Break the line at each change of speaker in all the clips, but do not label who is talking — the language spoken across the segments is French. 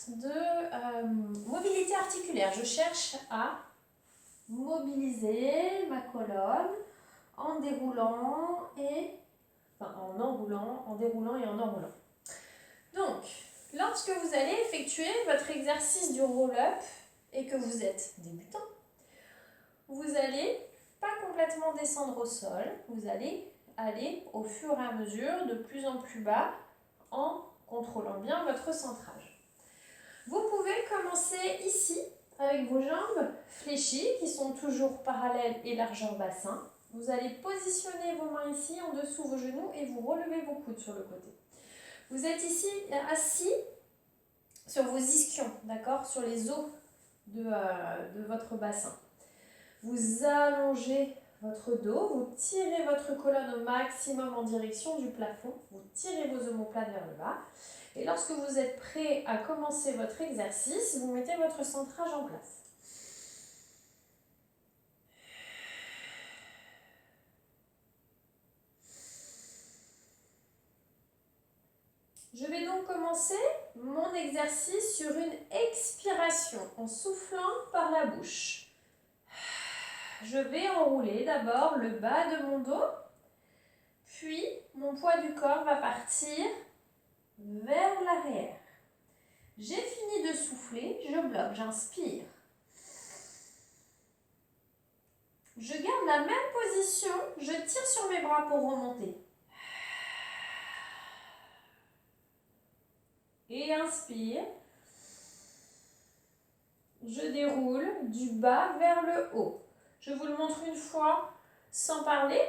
de mobilité articulaire. Je cherche à mobiliser ma colonne en déroulant et en enroulant, en déroulant et en enroulant. Donc, lorsque vous allez effectuer votre exercice du roll-up et que vous êtes débutant, vous n'allez pas complètement descendre au sol, vous allez aller au fur et à mesure de plus en plus bas en contrôlant bien votre centrage. Vous pouvez commencer ici avec vos jambes fléchies qui sont toujours parallèles et largeur bassin. Vous allez positionner vos mains ici en dessous vos genoux et vous relevez vos coudes sur le côté. Vous êtes ici assis sur vos ischions, d'accord, sur les os de votre bassin. Vous allongez votre dos, vous tirez votre colonne au maximum en direction du plafond, vous tirez vos omoplates vers le bas. Et lorsque vous êtes prêt à commencer votre exercice, vous mettez votre centrage en place. Je vais donc commencer mon exercice sur une expiration en soufflant par la bouche. Je vais enrouler d'abord le bas de mon dos, puis mon poids du corps va partir vers l'arrière. J'ai fini de souffler, je bloque, j'inspire. Je garde la même position, je tire sur mes bras pour remonter. Et inspire. Je déroule du bas vers le haut. Je vous le montre une fois sans parler.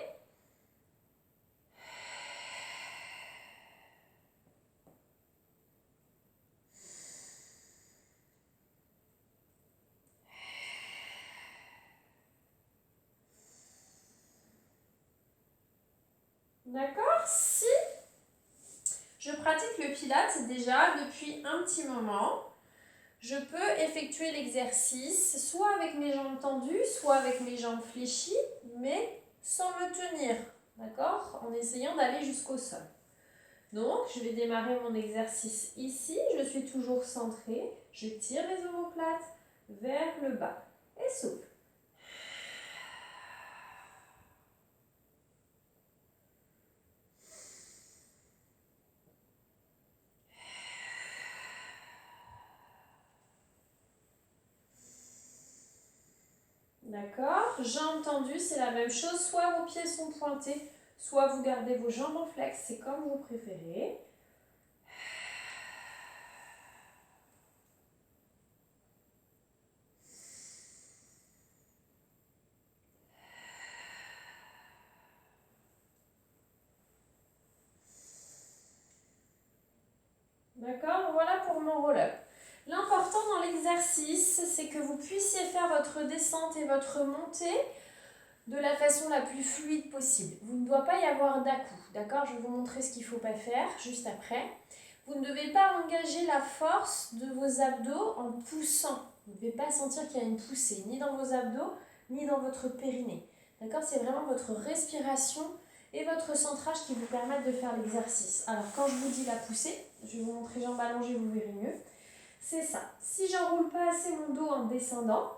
D'accord? Si je pratique le Pilates déjà depuis un petit moment, je peux effectuer l'exercice soit avec mes jambes tendues, soit avec mes jambes fléchies, mais sans me tenir, d'accord? En essayant d'aller jusqu'au sol. Donc, je vais démarrer mon exercice ici, je suis toujours centrée, je tire mes omoplates vers le bas et souffle. D'accord? Jambes tendues, c'est la même chose. Soit vos pieds sont pointés, soit vous gardez vos jambes en flex. C'est comme vous préférez. D'accord? Voilà pour mon roll-up. L'important dans l'exercice, c'est que vous puissiez faire votre descente et votre montée de la façon la plus fluide possible. Vous ne doit pas y avoir d'à-coup, d'accord? Je vais vous montrer ce qu'il ne faut pas faire juste après. Vous ne devez pas engager la force de vos abdos en poussant. Vous ne devez pas sentir qu'il y a une poussée, ni dans vos abdos, ni dans votre périnée. D'accord? C'est vraiment votre respiration et votre centrage qui vous permettent de faire l'exercice. Alors, quand je vous dis la poussée, je vais vous montrer jambes allongées, vous verrez mieux. C'est ça. Si j'enroule pas assez mon dos en descendant,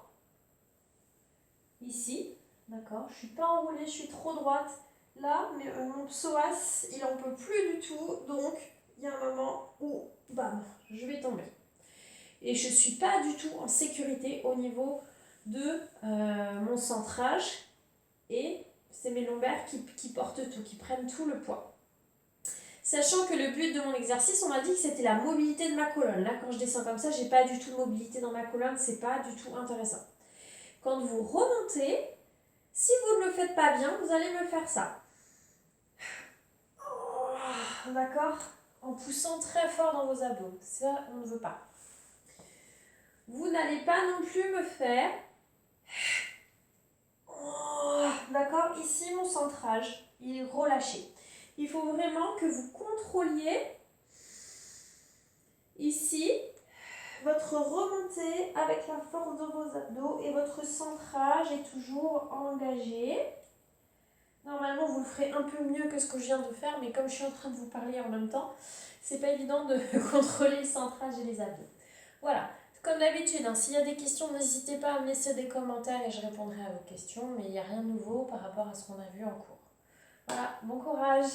ici, d'accord, je ne suis pas enroulée, je suis trop droite. Là, mais mon psoas, il n'en peut plus du tout. Donc, il y a un moment où, bam, je vais tomber. Et je ne suis pas du tout en sécurité au niveau de mon centrage. Et c'est mes lombaires qui portent tout, qui prennent tout le poids. Sachant que le but de mon exercice, on m'a dit que c'était la mobilité de ma colonne. Là, quand je descends comme ça, je n'ai pas du tout de mobilité dans ma colonne. C'est pas du tout intéressant. Quand vous remontez, si vous ne le faites pas bien, vous allez me faire ça. D'accord? En poussant très fort dans vos abdos. Ça, on ne veut pas. Vous n'allez pas non plus me faire... D'accord? Ici, mon centrage, il est relâché. Il faut vraiment que vous contrôliez ici votre remontée avec la force de vos abdos et votre centrage est toujours engagé. Normalement, vous le ferez un peu mieux que ce que je viens de faire, mais comme je suis en train de vous parler en même temps, c'est pas évident de contrôler le centrage et les abdos. Voilà, comme d'habitude, hein, s'il y a des questions, n'hésitez pas à me laisser des commentaires et je répondrai à vos questions, mais il n'y a rien de nouveau par rapport à ce qu'on a vu en cours. Voilà, bon courage!